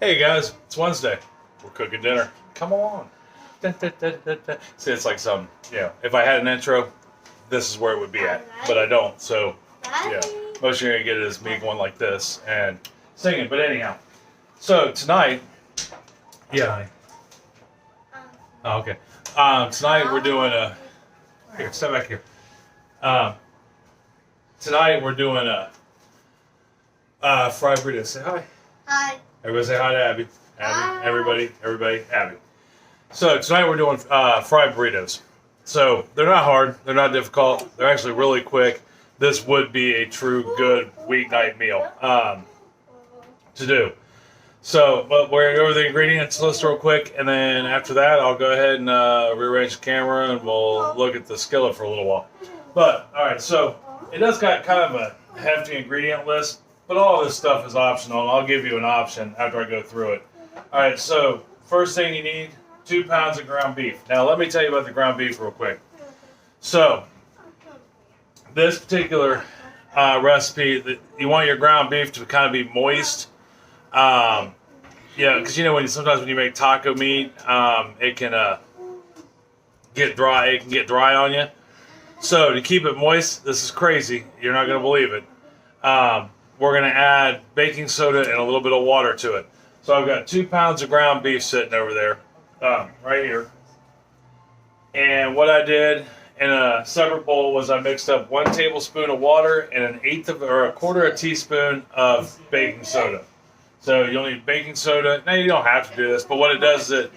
Hey guys, it's Wednesday. We're cooking dinner. Come along. Dun, dun, dun, dun, dun. See, it's like if I had an intro, this is where it would be at. But I don't. So, yeah, most you're going to get is me going like this and singing. But anyhow, so tonight, yeah. Oh, okay. Tonight we're doing here, step back here. Um, Tonight we're doing fried burritos. Say hi. Hi. Everybody say hi to Abby. Hi. Everybody, Abby. So tonight we're doing fried burritos. So they're not hard. They're not difficult. They're actually really quick. This would be a true good weeknight meal to do. So, but we're going to go over the ingredients list real quick, and then after that, I'll go ahead and rearrange the camera, and we'll look at the skillet for a little while. But, all right, so it does got kind of a hefty ingredient list, but all this stuff is optional, and I'll give you an option after I go through it. All right, so first thing you need, 2 pounds of ground beef. Now, let me tell you about the ground beef real quick. So, this particular recipe, you want your ground beef to kind of be moist. Yeah, because sometimes when you make taco meat, it can get dry. It can get dry on you. So to keep it moist, this is crazy. You're not going to believe it. We're going to add baking soda and a little bit of water to it. So I've got 2 pounds of ground beef sitting over there, right here. And what I did in a separate bowl was I mixed up 1 tablespoon of water and a quarter of a teaspoon of baking soda. So you'll need baking soda. Now you don't have to do this, but what it does is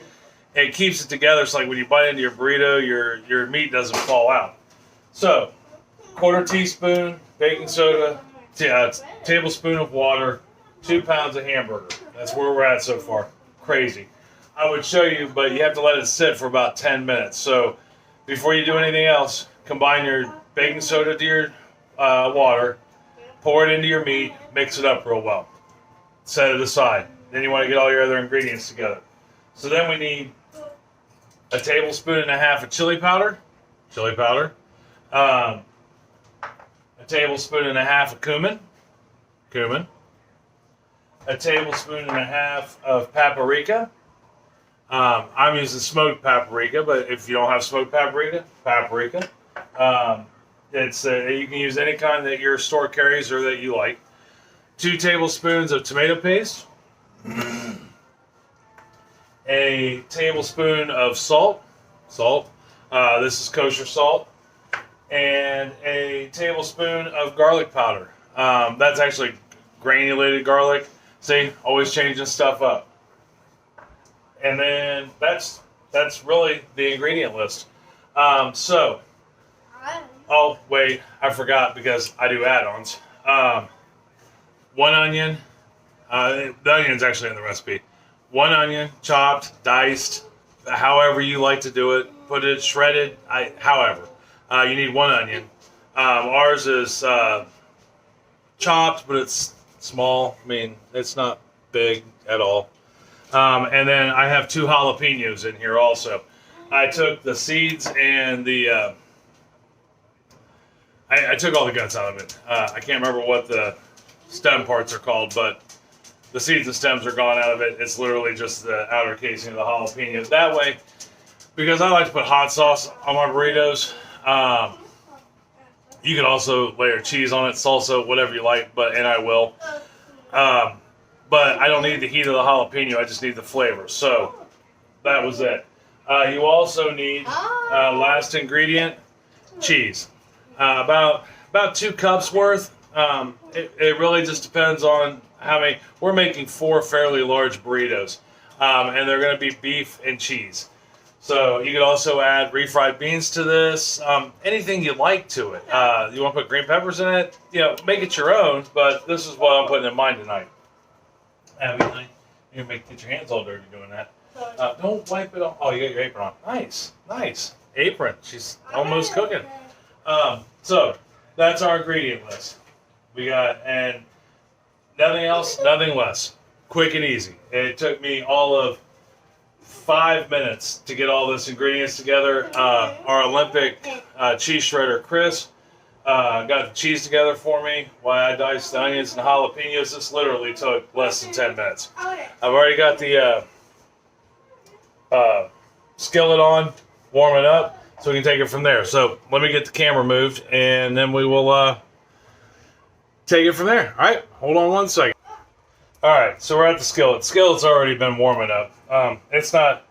it keeps it together. So like when you bite into your burrito, your meat doesn't fall out. So quarter teaspoon baking soda, tablespoon of water, 2 pounds of hamburger. That's where we're at so far. Crazy. I would show you, but you have to let it sit for about 10 minutes. So before you do anything else, combine your baking soda to your water, pour it into your meat, mix it up real well. Set it aside. Then you want to get all your other ingredients together. So then we need a tablespoon and a half of chili powder, a tablespoon and a half of cumin, a tablespoon and a half of paprika. I'm using smoked paprika, but if you don't have smoked paprika. You can use any kind that your store carries or that you like. 2 tablespoons of tomato paste, a tablespoon of salt, this is kosher salt, and a tablespoon of garlic powder. That's actually granulated garlic. See, always changing stuff up. And then that's really the ingredient list. Oh wait, I forgot because I do add-ons. 1 onion, the onion's actually in the recipe. 1 onion, chopped, diced, however you like to do it. Put it shredded, however. You need 1 onion. Ours is chopped, but it's small. I mean, it's not big at all. And then I have 2 jalapenos in here also. I took the seeds and the... I took all the guts out of it. I can't remember what the stem parts are called, but the seeds and stems are gone out of it. It's literally just the outer casing of the jalapeno. That way, because I like to put hot sauce on my burritos, you can also layer cheese on it, salsa, whatever you like, and I will. But I don't need the heat of the jalapeno, I just need the flavor. So that was it. You also need, last ingredient, cheese. About 2 cups worth. It really just depends on how many. We're making 4 fairly large burritos, and they're going to be beef and cheese. So you could also add refried beans to this. Anything you like to it. You want to put green peppers in it? Make it your own. But this is what I'm putting in mine tonight. Abby, you get your hands all dirty doing that. Don't wipe it off. Oh, you got your apron on. Nice apron. She's almost cooking. So that's our ingredient list. We got, and nothing else, nothing less. Quick and easy. It took me all of 5 minutes to get all this ingredients together. Our Olympic cheese shredder, Chris, Got the cheese together for me while I diced the onions and jalapenos. This literally took less than 10 minutes. I've already got the skillet on, warming up, so we can take it from there. So let me get the camera moved, and then we will take it from there. All right, hold on one second. All right, so we're at the skillet. The skillet's already been warming up. It's not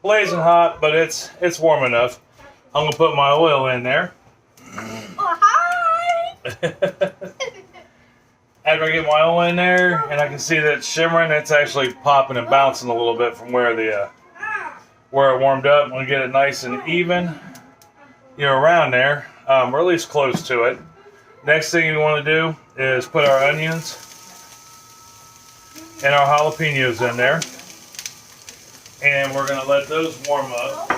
blazing hot, but it's warm enough. I'm gonna put my oil in there. Oh, hi! After I get my oil in there, and I can see that it's shimmering, it's actually popping and bouncing a little bit from where where it warmed up. I'm gonna get it nice and even, around there, or at least close to it. Next thing you want to do is put our onions and our jalapenos in there, and we're gonna let those warm up.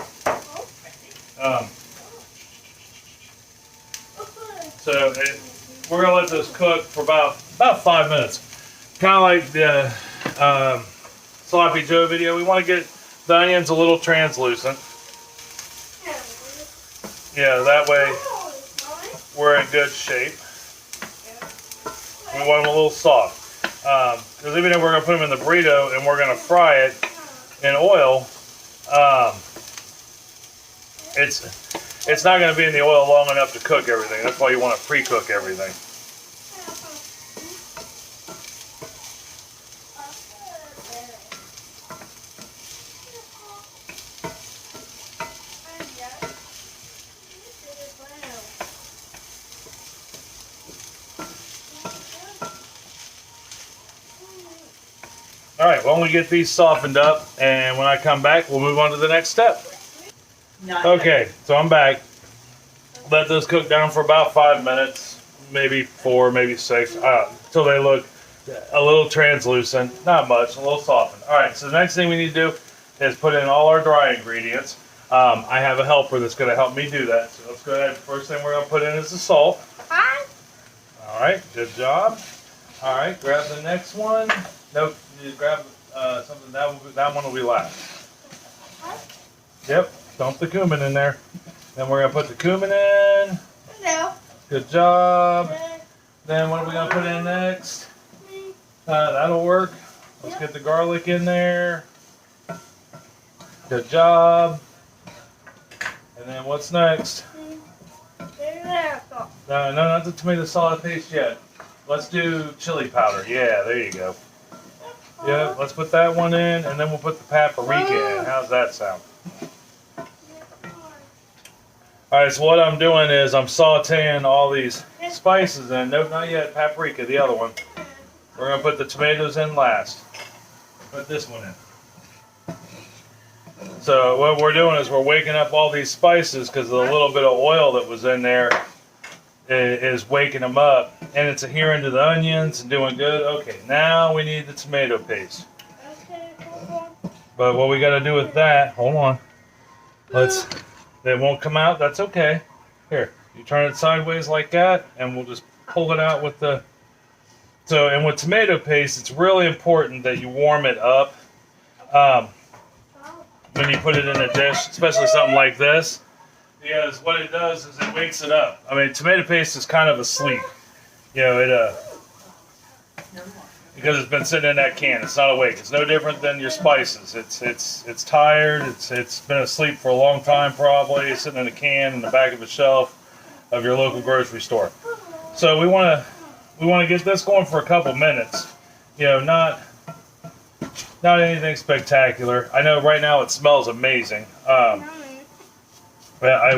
We're gonna let those cook for about 5 minutes, kind of like the sloppy Joe video. We want to get the onions a little translucent. Yeah, that way we're in good shape. We want them a little soft, because even if we're gonna put them in the burrito and we're gonna fry it in oil, it's not going to be in the oil long enough to cook everything. That's why you want to pre-cook everything. All right, well, we get these softened up, and when I come back, we'll move on to the next step. Okay, so I'm back. Let those cook down for about 5 minutes, maybe 4, maybe 6, until they look a little translucent. Not much, a little softened. All right, so the next thing we need to do is put in all our dry ingredients. I have a helper that's going to help me do that. So let's go ahead. First thing we're going to put in is the salt. All right, good job. All right, grab the next one. Nope, you grab something, that one will be last. Yep. Dump the cumin in there. Then we're going to put the cumin in. Good job. Then what are we going to put in next? That'll work. Let's get the garlic in there. Good job. And then what's next? No, not the tomato salad paste yet. Let's do chili powder. Yeah, there you go. Yeah, let's put that one in, and then we'll put the paprika in. How's that sound? Alright, so what I'm doing is I'm sauteing all these spices in. Nope, not yet. Paprika, the other one. We're going to put the tomatoes in last. Put this one in. So what we're doing is we're waking up all these spices because the little bit of oil that was in there is waking them up. And it's adhering to the onions and doing good. Okay, now we need the tomato paste. But what we got to do with that, hold on. It won't come out, that's okay. Here, you turn it sideways like that, and we'll just pull it out with the... and with tomato paste, it's really important that you warm it up when you put it in a dish, especially something like this, because what it does is it wakes it up. I mean, tomato paste is kind of asleep. Because it's been sitting in that can, it's not awake. It's no different than your spices. It's tired. It's been asleep for a long time probably. It's sitting in a can in the back of a shelf of your local grocery store. So we want to get this going for a couple minutes. Not anything spectacular. I know right now it smells amazing. I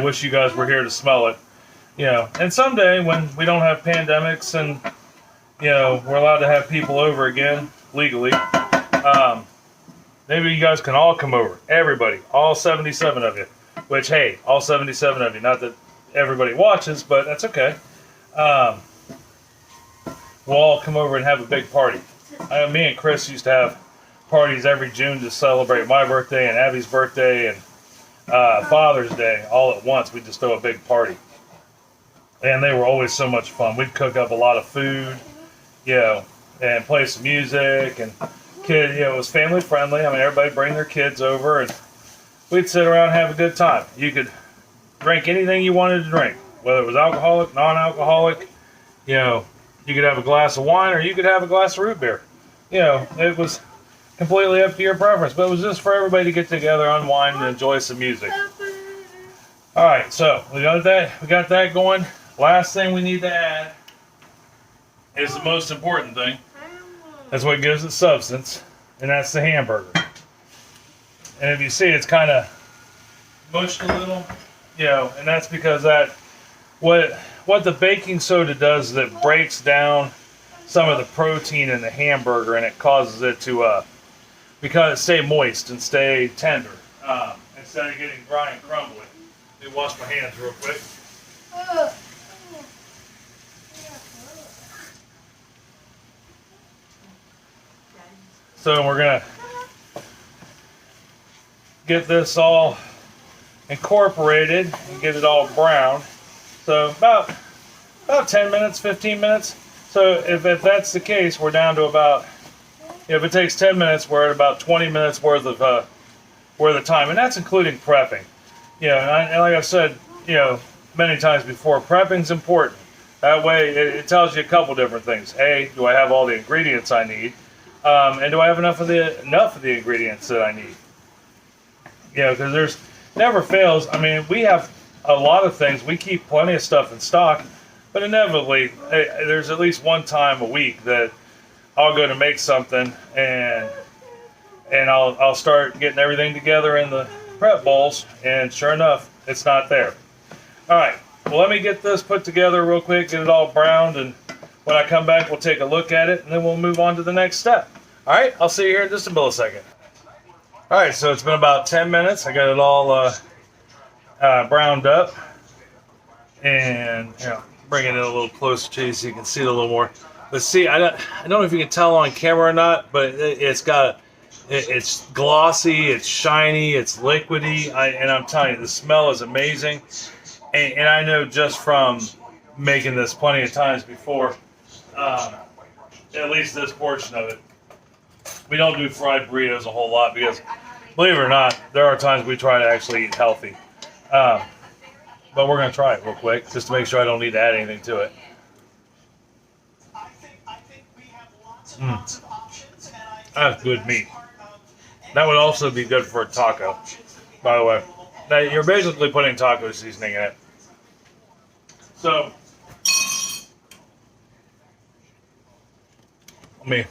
wish you guys were here to smell it. And someday when we don't have pandemics and we're allowed to have people over again, legally. Maybe you guys can all come over. Everybody. All 77 of you. Which, hey, all 77 of you. Not that everybody watches, but that's okay. We'll all come over and have a big party. Me and Chris used to have parties every June to celebrate my birthday and Abby's birthday and Father's Day all at once. We'd just throw a big party. And they were always so much fun. We'd cook up a lot of food. And play some music, and it was family friendly. I mean, everybody bring their kids over, and we'd sit around and have a good time. You could drink anything you wanted to drink. whether it was alcoholic, non-alcoholic. You know, you could have a glass of wine or you could have a glass of root beer. You know, it was completely up to your preference, but it was just for everybody to get together, unwind, and enjoy some music. All right, so we got that going. Last thing we need to add is the most important thing. That's what gives it substance, and that's the hamburger. And if you see, it's kind of mushed a little, you know, and that's because what the baking soda does is it breaks down some of the protein in the hamburger, and it causes it to stay moist and stay tender instead of getting dry and crumbly. Let me wash my hands real quick. So we're gonna get this all incorporated and get it all brown. So about 10 minutes, 15 minutes. So if that's the case, we're down to about, if it takes 10 minutes, we're at about 20 minutes worth of time, and that's including prepping. You know, and like I've said, you know, many times before, prepping's important. That way, it tells you a couple different things. A, do I have all the ingredients I need? And do I have enough of the ingredients that I need? You know, because there's never fails. I mean, we have a lot of things. We keep plenty of stuff in stock, but inevitably, there's at least one time a week that I'll go to make something, and I'll start getting everything together in the prep bowls, and sure enough, it's not there. All right, well, let me get this put together real quick, get it all browned, and when I come back, we'll take a look at it, and then we'll move on to the next step. All right, I'll see you here in just a millisecond. All right, so it's been about 10 minutes. I got it all browned up, and you know, bring it in a little closer to you so you can see it a little more. But see, I don't know if you can tell on camera or not, but it's glossy, it's shiny, it's liquidy, and I'm telling you, the smell is amazing. And I know just from making this plenty of times before, at least this portion of it. We don't do fried burritos a whole lot because, believe it or not, there are times we try to actually eat healthy. But we're going to try it real quick just to make sure I don't need to add anything to it. That's good meat. That would also be good for a taco, by the way. Now, you're basically putting taco seasoning in it. So, let me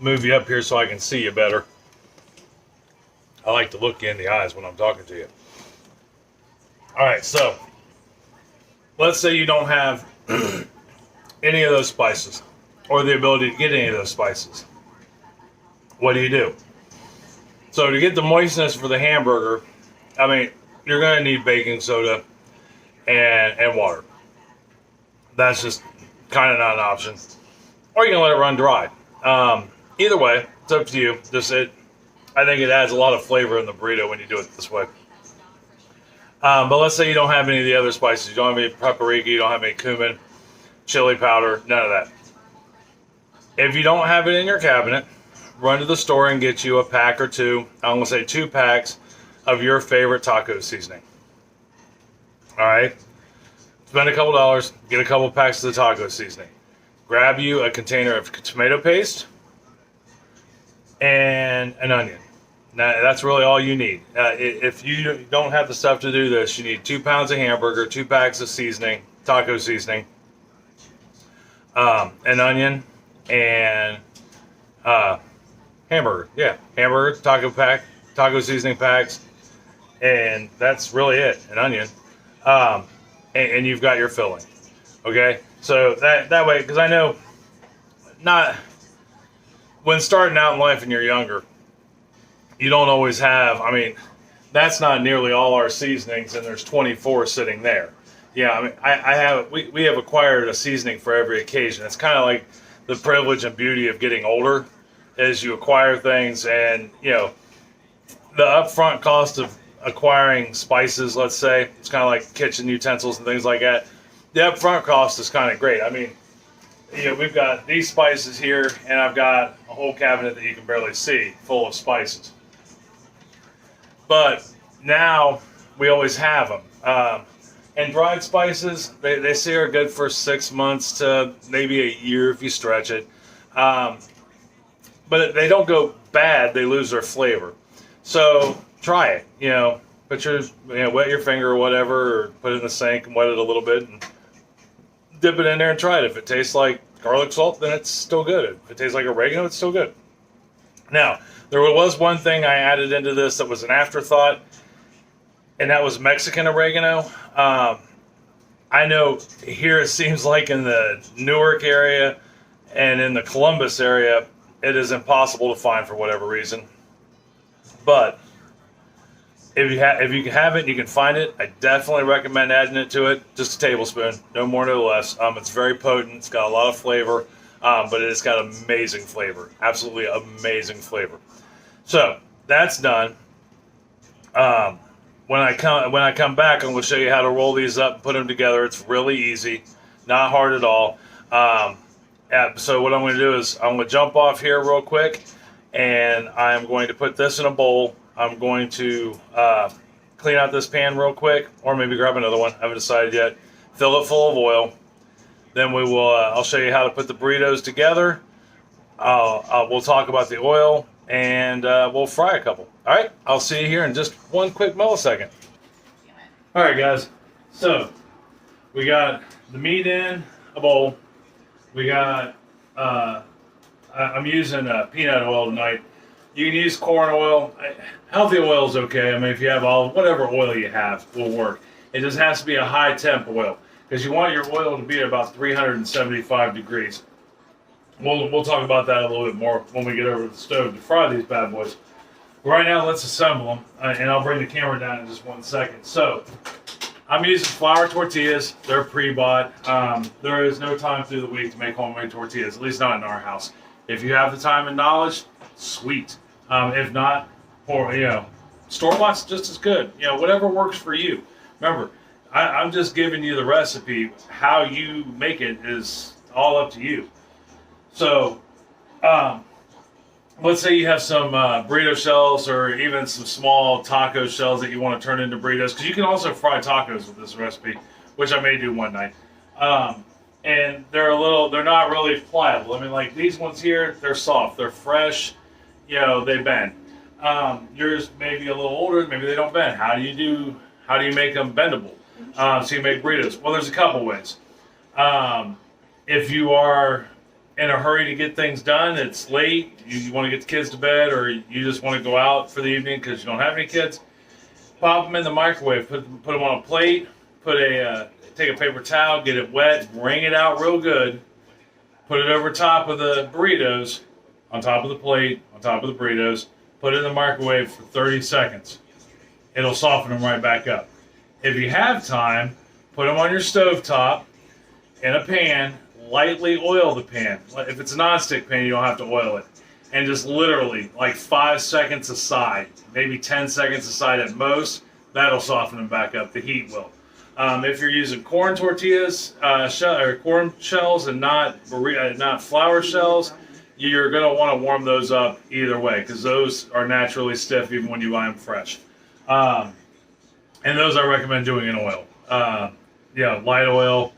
move you up here so I can see you better. I like to look you in the eyes when I'm talking to you. All right, so let's say you don't have any of those spices or the ability to get any of those spices. What do? So to get the moistness for the hamburger, I mean, you're going to need baking soda and water. That's just kind of not an option. Or you can let it run dry. Either way, it's up to you. I think it adds a lot of flavor in the burrito when you do it this way. But let's say you don't have any of the other spices. You don't have any paprika, you don't have any cumin, chili powder, none of that. If you don't have it in your cabinet, run to the store and get you a pack or two. I'm going to say 2 packs of your favorite taco seasoning. All right? Spend a couple dollars, get a couple packs of the taco seasoning. Grab you a container of tomato paste and an onion. Now, that's really all you need. If you don't have the stuff to do this, you need 2 pounds of hamburger, 2 packs of seasoning, taco seasoning, an onion, and hamburger. Yeah, hamburger, taco seasoning packs, and that's really it, an onion. And you've got your filling. Okay? So that way, because I know when starting out in life and you're younger, you don't always have, I mean, that's not nearly all our seasonings, and there's 24 sitting there. Yeah, I mean, we have acquired a seasoning for every occasion. It's kind of like the privilege and beauty of getting older as you acquire things, and, you know, the upfront cost of acquiring spices, let's say, it's kind of like kitchen utensils and things like that. The upfront cost is kind of great. I mean, you know, we've got these spices here, and I've got a whole cabinet that you can barely see full of spices. But now we always have them. And dried spices, they say are good for 6 months to maybe a year if you stretch it. But they don't go bad, they lose their flavor. So try it, put wet your finger or whatever, or put it in the sink and wet it a little bit and dip it in there and try it. If it tastes like garlic salt, then it's still good. If it tastes like oregano, it's still good. Now, there was one thing I added into this that was an afterthought, and that was Mexican oregano. I know here it seems like in the Newark area and in the Columbus area, it is impossible to find for whatever reason. But if you have it, you can find it. I definitely recommend adding it to it. Just a tablespoon, no more, no less. It's very potent. It's got a lot of flavor, but it's got amazing flavor. Absolutely amazing flavor. So that's done. When I come back, I'm going to show you how to roll these up and put them together. It's really easy, not hard at all. So what I'm going to do is I'm going to jump off here real quick, and I'm going to put this in a bowl. I'm going to clean out this pan real quick, or maybe grab another one. I haven't decided yet. Fill it full of oil. Then we will. I'll show you how to put the burritos together. We'll talk about the oil, and we'll fry a couple. All right. I'll see you here in just one quick millisecond. All right, guys. So we got the meat in a bowl. We got. I'm using peanut oil tonight. You can use corn oil. Healthy oil is okay. I mean, if you have whatever oil you have will work. It just has to be a high temp oil because you want your oil to be at about 375 degrees. We'll talk about that a little bit more when we get over to the stove to fry these bad boys. Right now, let's assemble them, and I'll bring the camera down in just 1 second. So, I'm using flour tortillas. They're pre-bought. There is no time through the week to make homemade tortillas, at least not in our house. If you have the time and knowledge, sweet. If not, store-bought's just as good. Whatever works for you. Remember, I'm just giving you the recipe. How you make it is all up to you. So, let's say you have some burrito shells or even some small taco shells that you want to turn into burritos, because you can also fry tacos with this recipe, which I may do one night. And they're not really pliable. I mean, like these ones here, they're soft, they're fresh, they bend. Yours may be a little older, maybe they don't bend. How do you make them bendable? So you make burritos. Well, there's a couple ways. If you are in a hurry to get things done, it's late, you want to get the kids to bed, or you just want to go out for the evening because you don't have any kids, pop them in the microwave, put them on a plate, take a paper towel, get it wet, wring it out real good, put it over top of the burritos, on top of the plate, on top of the burritos, put it in the microwave for 30 seconds. It'll soften them right back up. If you have time, put them on your stove top in a pan, lightly oil the pan. If it's a non-stick pan, you don't have to oil it. And just literally, like 5 seconds aside, maybe 10 seconds aside at most, that'll soften them back up. The heat will. If you're using corn tortillas, or corn shells, and not flour shells, you're going to want to warm those up either way, because those are naturally stiff even when you buy them fresh. And those I recommend doing in oil. Light oil,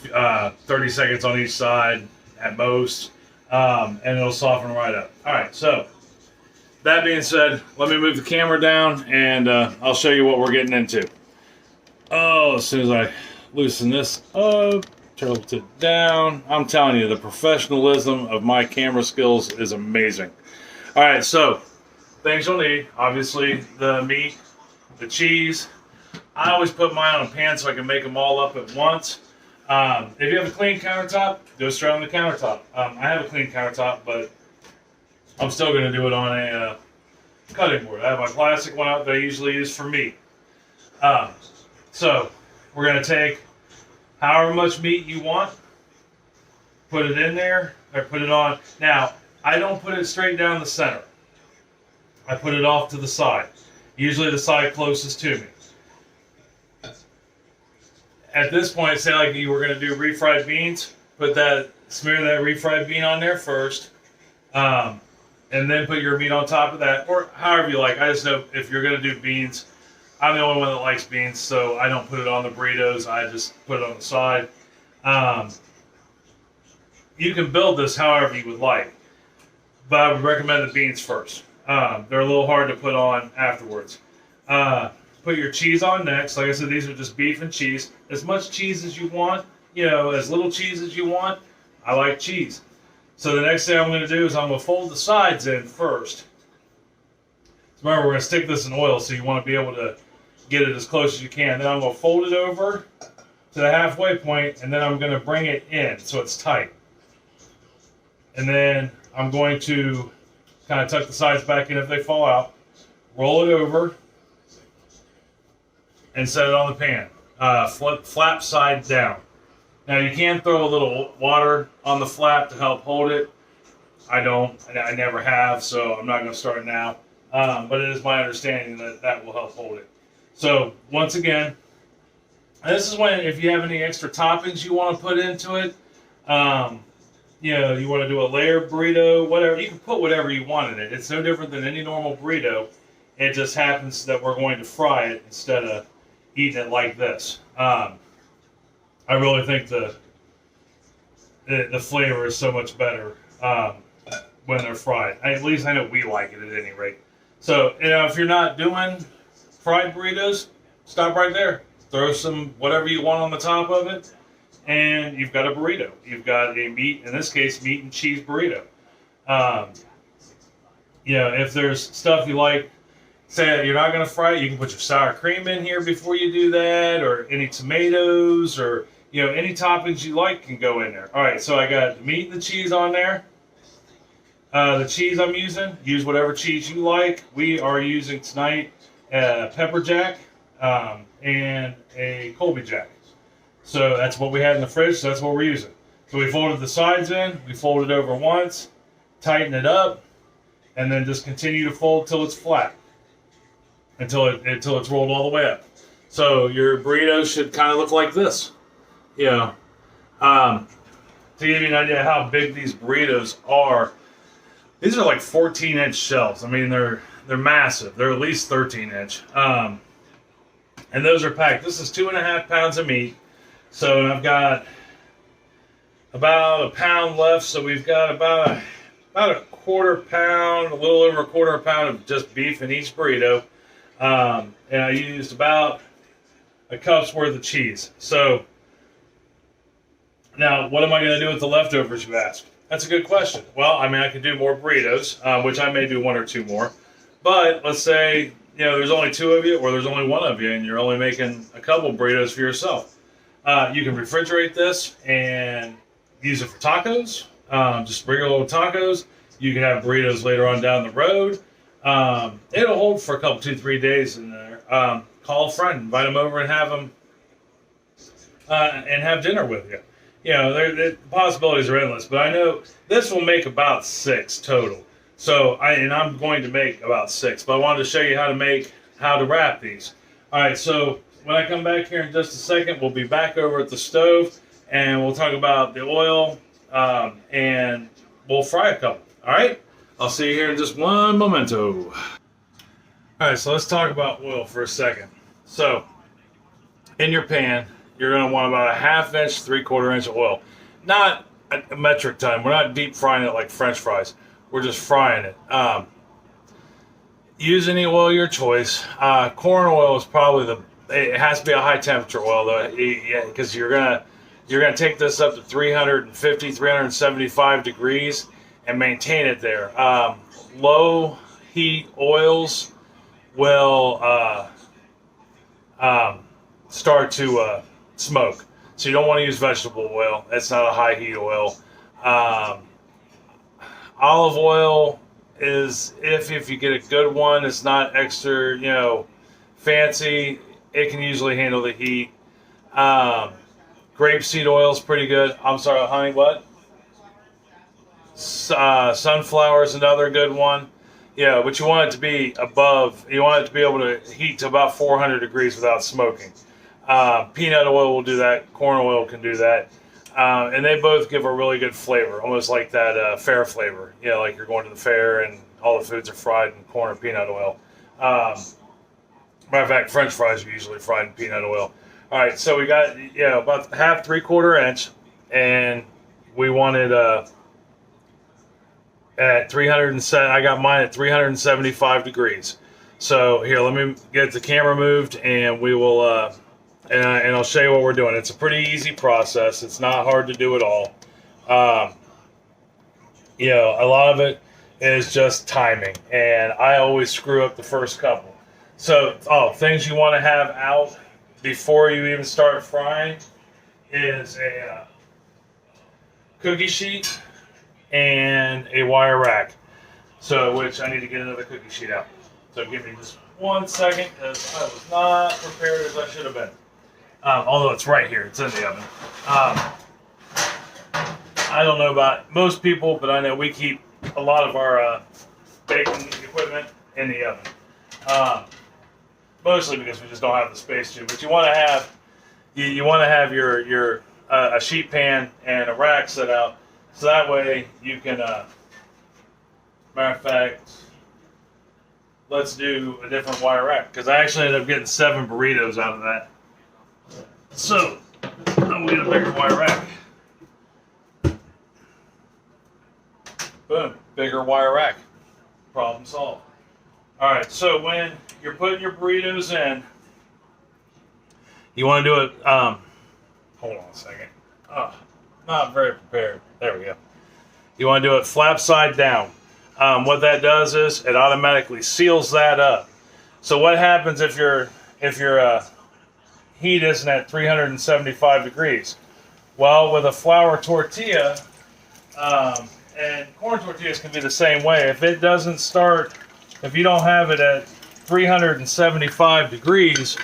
30 seconds on each side at most, and it'll soften right up. All right, so that being said, let me move the camera down, and I'll show you what we're getting into. Oh, as soon as I loosen this up, tilt it down, I'm telling you, the professionalism of my camera skills is amazing. All right, so things you'll need, obviously, the meat, the cheese. I always put mine on a pan so I can make them all up at once. If you have a clean countertop, go straight on the countertop. I have a clean countertop, but I'm still going to do it on a cutting board. I have my plastic one out that I usually use for meat. So we're going to take however much meat you want, put it in there, or put it on. Now, I don't put it straight down the center. I put it off to the side, usually the side closest to me. At this point, say like you were going to do refried beans, smear that refried bean on there first, and then put your meat on top of that, or however you like. I just know if you're going to do beans, I'm the only one that likes beans, so I don't put it on the burritos. I just put it on the side. You can build this however you would like, but I would recommend the beans first. They're a little hard to put on afterwards. Put your cheese on next. Like I said, these are just beef and cheese. As much cheese as you want, as little cheese as you want. I like cheese. So the next thing I'm going to do is I'm going to fold the sides in first. Remember, we're going to stick this in oil, so you want to be able to get it as close as you can. Then I'm going to fold it over to the halfway point, and then I'm going to bring it in so it's tight. And then I'm going to kind of tuck the sides back in if they fall out, roll it over, and set it on the pan. Flap side down. Now you can throw a little water on the flap to help hold it. I don't. I never have, so I'm not going to start now. But it is my understanding that that will help hold it. So once again, this is when if you have any extra toppings you want to put into it, you want to do a layered burrito, whatever. You can put whatever you want in it. It's no different than any normal burrito. It just happens that we're going to fry it instead of eating it like this. I really think the flavor is so much better when they're fried. At least I know we like it at any rate. So, if you're not doing fried burritos, stop right there. Throw some whatever you want on the top of it, and you've got a burrito. You've got a meat, in this case, meat and cheese burrito. If there's stuff you like, say you're not going to fry it, you can put your sour cream in here before you do that, or any tomatoes, or any toppings you like can go in there. All right, so I got the meat and the cheese on there. The cheese I'm using, use whatever cheese you like. We are using tonight pepper jack and a Colby jack. So that's what we had in the fridge, so that's what we're using. So we folded the sides in, we fold it over once, tighten it up, and then just continue to fold till it's flat, until it's rolled all the way up. So your burrito should kind of look like this. To give you an idea how big these burritos are, these are like 14-inch shells. I mean, they're massive. They're at least 13-inch. And those are packed. This is 2.5 pounds of meat. So I've got about a pound left. So we've got about a quarter pound, a little over a quarter pound of just beef in each burrito. And I used about a cup's worth of cheese. So now, what am I going to do with the leftovers, you ask? That's a good question. Well, I could do more burritos, which I may do one or two more. But let's say, there's only two of you, or there's only one of you, and you're only making a couple burritos for yourself. You can refrigerate this and use it for tacos, just regular little tacos. You can have burritos later on down the road. It'll hold for a couple, 2-3 days in there. Call a friend, invite them over and have them, and have dinner with you. The possibilities are endless, but I know this will make about 6 total. So, I'm going to make about 6, but I wanted to show you how to wrap these. All right, so when I come back here in just a second, we'll be back over at the stove, and we'll talk about the oil, and we'll fry a couple. All right, I'll see you here in just one momento. All right, so let's talk about oil for a second. So, in your pan, you're going to want about a 1/2 inch, 3/4 inch of oil. Not a metric ton. We're not deep frying it like French fries. We're just frying it. Use any oil of your choice. Corn oil is probably it has to be a high temperature oil though, because you're gonna take this up to 350, 375 degrees and maintain it there. Low heat oils will start to smoke. So you don't want to use vegetable oil. That's not a high heat oil. Olive oil is, if you get a good one, it's not extra, fancy. It can usually handle the heat. Grapeseed oil is pretty good. I'm sorry, honey, what? Sunflower is another good one. Yeah, but you want it to be you want it to be able to heat to about 400 degrees without smoking. Peanut oil will do that. Corn oil can do that. And they both give a really good flavor, almost like that fair flavor. Like you're going to the fair and all the foods are fried in corn or peanut oil. Matter of fact, French fries are usually fried in peanut oil. All right, so we got about half 3/4 inch, and we wanted at 307. I got mine at 375 degrees. So here, let me get the camera moved, and we will and I'll show you what we're doing. It's a pretty easy process. It's not hard to do at all. A lot of it is just timing, and I always screw up the first couple. So, things you want to have out before you even start frying is a cookie sheet and a wire rack. So, which I need to get another cookie sheet out. So, give me just 1 second, because I was not prepared as I should have been. Although it's right here, it's in the oven. I don't know about most people, but I know we keep a lot of our baking equipment in the oven. Mostly because we just don't have the space to. But you want to have your a sheet pan and a rack set out, so that way you can. Matter of fact, let's do a different wire rack, because I actually ended up getting 7 burritos out of that. So I'm gonna get a bigger wire rack. Boom, bigger wire rack. Problem solved. All right, so when you're putting your burritos in, you want to do it, hold on a second. Oh, not very prepared. There we go. You want to do it flap side down. What that does is it automatically seals that up. So what happens if your heat isn't at 375 degrees? Well, with a flour tortilla, and corn tortillas can be the same way. If it doesn't start, if you don't have it at 375 degrees,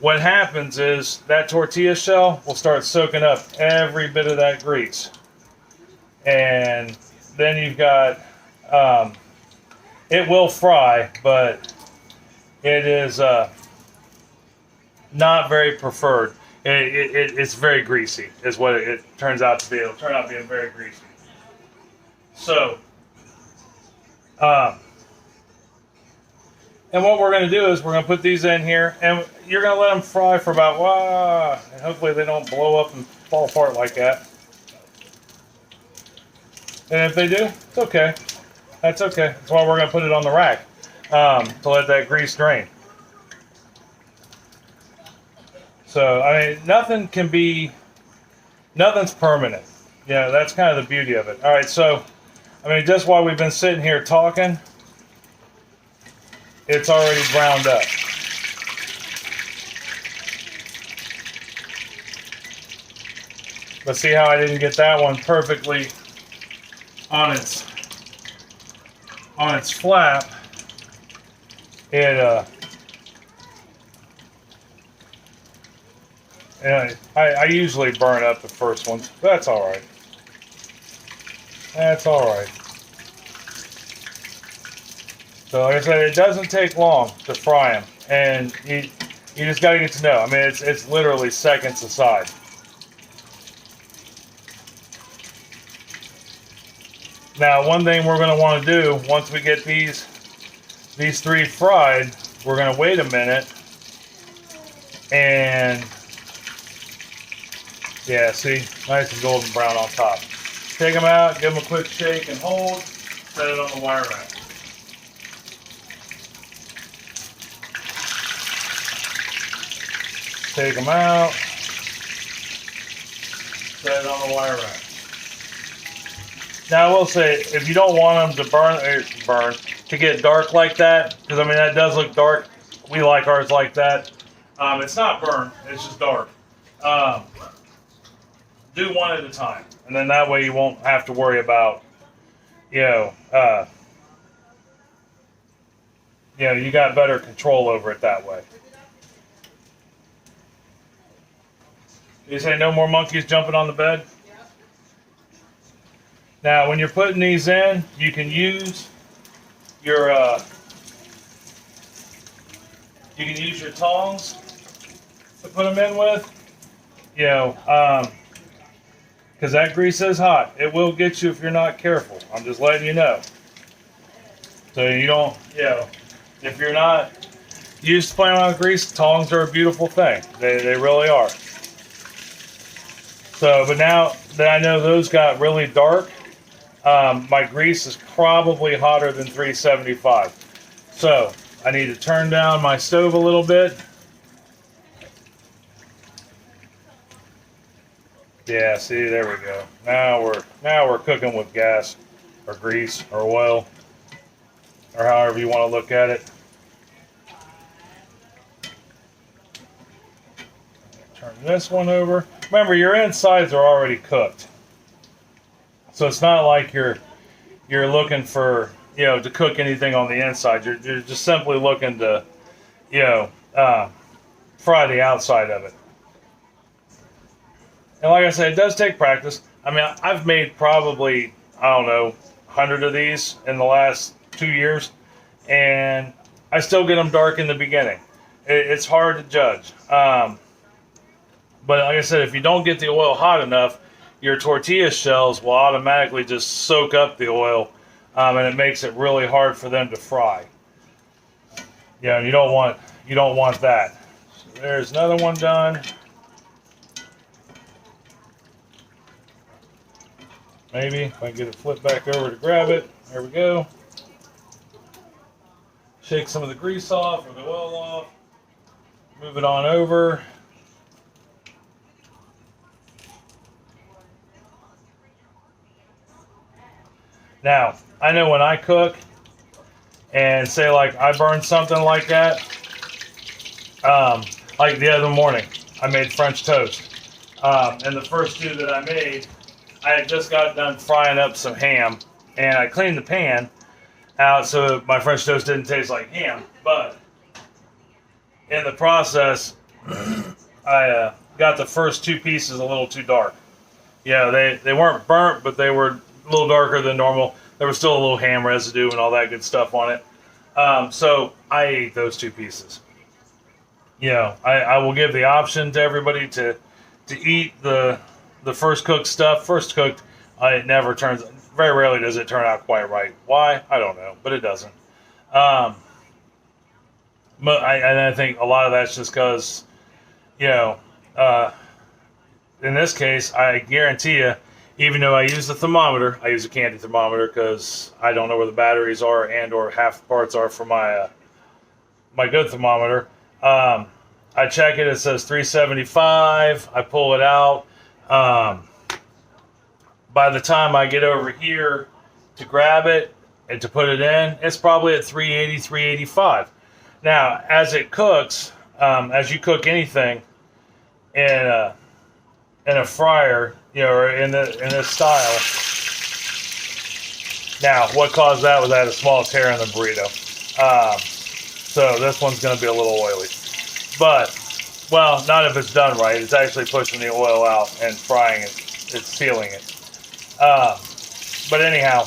what happens is that tortilla shell will start soaking up every bit of that grease. And then you've got, it will fry, but it is not very preferred. It's very greasy, is what it turns out to be. It'll turn out being very greasy. So, and what we're going to do is we're going to put these in here, and you're going to let them fry for about, and hopefully they don't blow up and fall apart like that. And if they do, it's okay. That's okay. That's why we're going to put it on the rack, to let that grease drain. So, I mean, nothing's permanent. Yeah, that's kind of the beauty of it. All right, so, I mean, just while we've been sitting here talking, it's already browned up. But see how I didn't get that one perfectly on its flap? I usually burn up the first ones. That's all right. That's all right. So like I said, it doesn't take long to fry them, and you just got to get to know. I mean, it's literally seconds aside. Now, one thing we're going to want to do once we get these 3 fried, we're going to wait a minute, and yeah, see, nice and golden brown on top. Take them out, give them a quick shake and hold, set it on the wire rack. Take them out, set it on the wire rack. Now, I will say, if you don't want them to to get dark like that, because I mean that does look dark. We like ours like that. It's not burnt; it's just dark. Do one at a time, and then that way you won't have to worry about, you got better control over it that way. You say no more monkeys jumping on the bed? Now, when you're putting these in, you can use your tongs to put them in with. Because that grease is hot. It will get you if you're not careful. I'm just letting you know. So you don't, if you're not used to playing around with grease, tongs are a beautiful thing. They really are. So, but now that I know those got really dark, my grease is probably hotter than 375. So I need to turn down my stove a little bit. Yeah, see, there we go. Now we're cooking with gas or grease or oil or however you want to look at it. Turn this one over. Remember, your insides are already cooked, so it's not like you're looking for to cook anything on the inside. You're just simply looking to fry the outside of it. And like I said, it does take practice. I mean, I've made probably, I don't know, 100 of these in the last 2 years, and I still get them dark in the beginning. It's hard to judge. But like I said, if you don't get the oil hot enough, your tortilla shells will automatically just soak up the oil, and it makes it really hard for them to fry. Yeah, and you don't want that. So there's another one done. Maybe if I can get it flipped back over to grab it. There we go. Shake some of the grease off or the oil off. Move it on over. Now, I know when I cook and say like I burn something like that, like the other morning, I made French toast. And the first two that I made, I had just got done frying up some ham, and I cleaned the pan out so my French toast didn't taste like ham. But in the process, I got the first two pieces a little too dark. Yeah, they weren't burnt, but they were a little darker than normal. There was still a little ham residue and all that good stuff on it. So I ate those two pieces. I will give the option to everybody to eat the first cooked stuff. First cooked, it never turns. Very rarely does it turn out quite right. Why? I don't know, but it doesn't. But I think a lot of that's just because, in this case, I guarantee you, even though I use the thermometer, I use a candy thermometer because I don't know where the batteries are and or half the parts are for my my good thermometer. I check it. It says 375. I pull it out. By the time I get over here to grab it and to put it in, it's probably at 380, 385. Now, as it cooks, as you cook anything in a fryer, or in this style. Now, what caused that was I had a small tear in the burrito. So this one's going to be a little oily. But, well, not if it's done right. It's actually pushing the oil out and frying it. It's sealing it. But anyhow,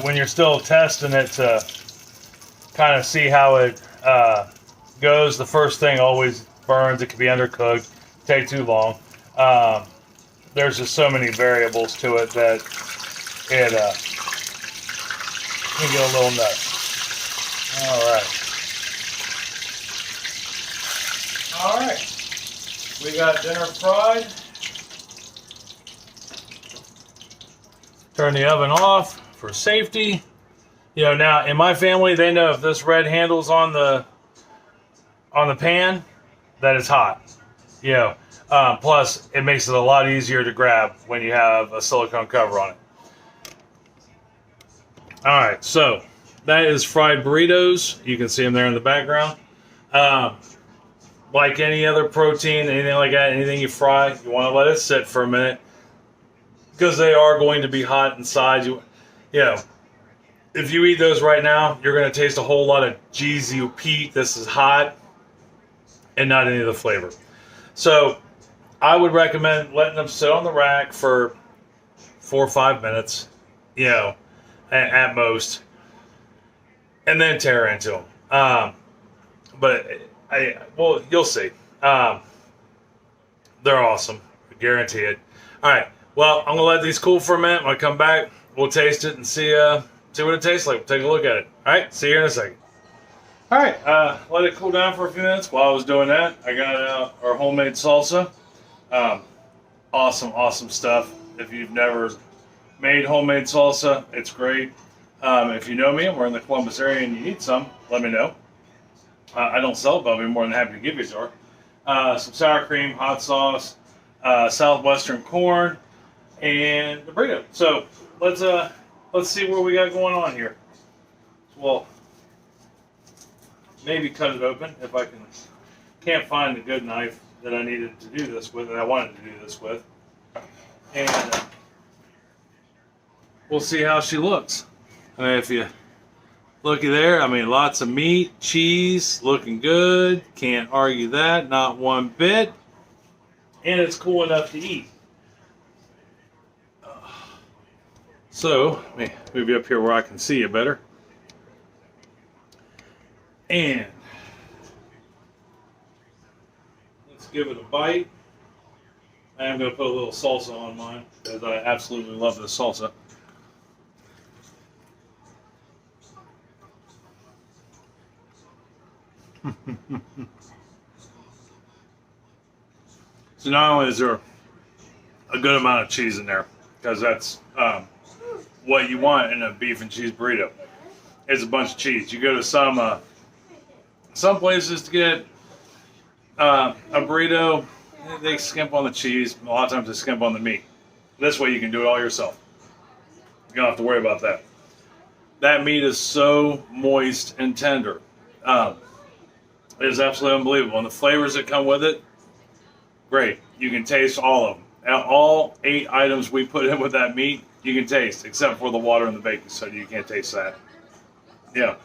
when you're still testing it to kind of see how it goes, the first thing always burns. It can be undercooked, take too long. There's just so many variables to it that it can get a little nuts. All right. We got dinner fried. Turn the oven off for safety. Now in my family, they know if this red handle's on the pan, that it's hot. Plus, it makes it a lot easier to grab when you have a silicone cover on it. All right, so that is fried burritos. You can see them there in the background. Like any other protein, anything like that, anything you fry, you want to let it sit for a minute because they are going to be hot inside. If you eat those right now, you're going to taste a whole lot of geez, you Pete, this is hot, and not any of the flavor. So I would recommend letting them sit on the rack for 4 or 5 minutes, at most, and then tear into them. But you'll see. They're awesome. I guarantee it. All right. Well, I'm gonna let these cool for a minute. When I come back, we'll taste it and see what it tastes like. We'll take a look at it. All right. See you in a second. All right, let it cool down for a few minutes. While I was doing that, I got out our homemade salsa. Awesome stuff. If you've never made homemade salsa, it's great. If you know me and we're in the Columbus area and you need some, let me know. I don't sell it, but I'll be more than happy to give you a jar. Some sour cream, hot sauce, southwestern corn, and the burrito. So let's see what we got going on here. Well, maybe cut it open if I can't find a good knife that I needed to do this with, that I wanted to do this with. And we'll see how she looks. I mean, if you looky there, I mean, lots of meat, cheese, looking good. Can't argue that, not one bit. And it's cool enough to eat. So, let me move you up here where I can see you better. And let's give it a bite. I am going to put a little salsa on mine because I absolutely love this salsa. So not only is there a good amount of cheese in there, because that's what you want in a beef and cheese burrito, is a bunch of cheese. You go to some places to get a burrito, they skimp on the cheese. A lot of times they skimp on the meat. This way you can do it all yourself. You don't have to worry about that. That meat is so moist and tender. It is absolutely unbelievable. And the flavors that come with it, great. You can taste all of them. All 8 items we put in with that meat, you can taste, except for the water and the baking soda. You can't taste that. Yeah.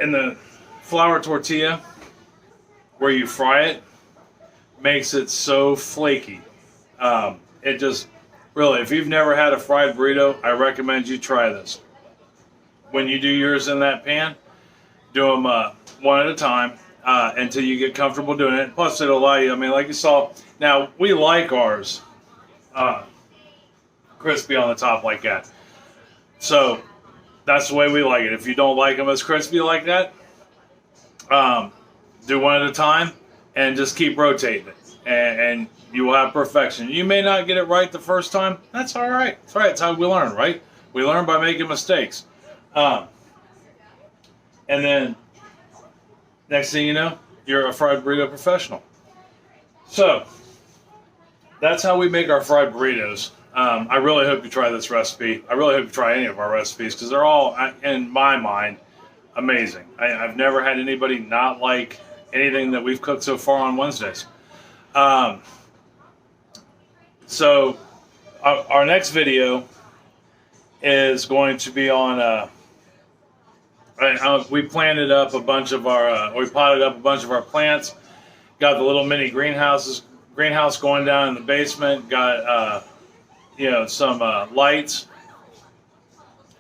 And the flour tortilla, where you fry it, makes it so flaky. It just, really, if you've never had a fried burrito, I recommend you try this. When you do yours in that pan, do them one at a time until you get comfortable doing it. Plus, it'll allow you, I mean, like you saw, now we like ours crispy on the top like that. So that's the way we like it. If you don't like them as crispy like that, do one at a time and just keep rotating it, and you will have perfection. You may not get it right the first time. That's all right. That's right. It's how we learn, right? We learn by making mistakes. And then next thing you know, you're a fried burrito professional. So that's how we make our fried burritos. I really hope you try this recipe. I really hope you try any of our recipes because they're all, in my mind, amazing. I've never had anybody not like anything that we've cooked so far on Wednesdays. So our next video is going to be on, we planted up a bunch of our, we potted up a bunch of our plants, got the little mini greenhouse going down in the basement, got, some lights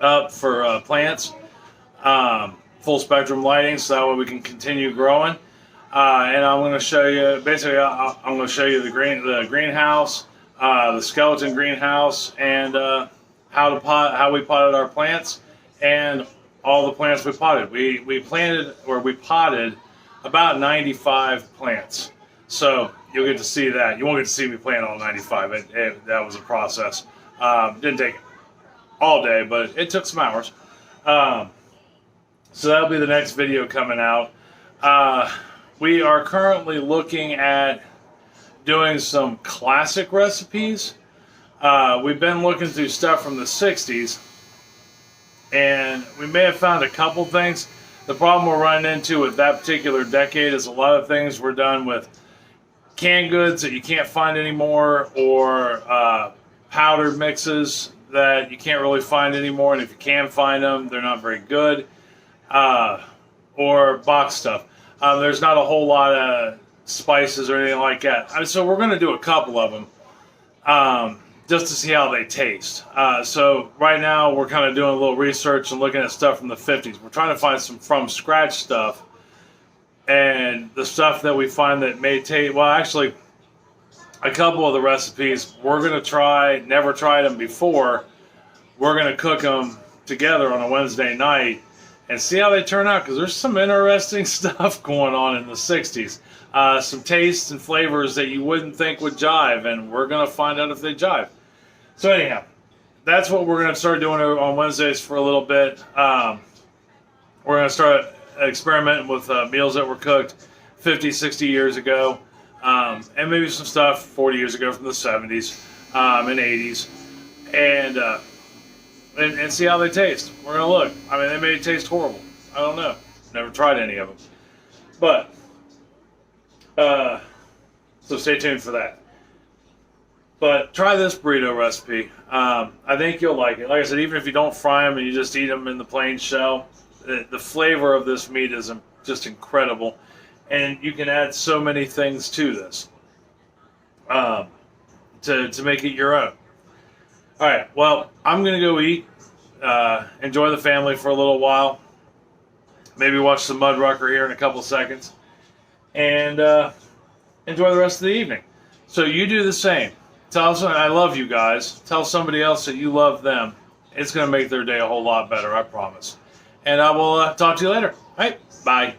up for plants, full spectrum lighting, so that way we can continue growing. And I'm going to show you, basically, I'm going to show you the greenhouse, the skeleton greenhouse, and how we potted our plants, and all the plants we potted. We potted about 95 plants. So you'll get to see that. You won't get to see me plant all 95. That was a process. Didn't take all day, but it took some hours. So that'll be the next video coming out. We are currently looking at doing some classic recipes. We've been looking through stuff from the 60s, and we may have found a couple things. The problem we're running into with that particular decade is a lot of things were done with canned goods that you can't find anymore, or powdered mixes that you can't really find anymore, and if you can find them, they're not very good, or box stuff. There's not a whole lot of spices or anything like that. So we're going to do a couple of them just to see how they taste. So right now we're kind of doing a little research and looking at stuff from the 50s. We're trying to find some from scratch stuff, and the stuff that we find that may taste, well, actually a couple of the recipes we're going to try, never tried them before. We're going to cook them together on a Wednesday night and see how they turn out, because there's some interesting stuff going on in the 60s. Some tastes and flavors that you wouldn't think would jive, and we're going to find out if they jive. So anyhow, that's what we're going to start doing on Wednesdays for a little bit. We're going to start experimenting with meals that were cooked 50, 60 years ago, and maybe some stuff 40 years ago from the 70s and 80s, and see how they taste. We're going to look. I mean, they may taste horrible. I don't know. Never tried any of them. But, so stay tuned for that. But try this burrito recipe. I think you'll like it. Like I said, even if you don't fry them and you just eat them in the plain shell, the flavor of this meat is just incredible. And you can add so many things to this to make it your own. All right, well, I'm going to go eat, enjoy the family for a little while, maybe watch some Mud Rucker here in a couple seconds, and enjoy the rest of the evening. So you do the same. Tell someone, I love you guys. Tell somebody else that you love them. It's going to make their day a whole lot better, I promise. And I will talk to you later. All right, bye.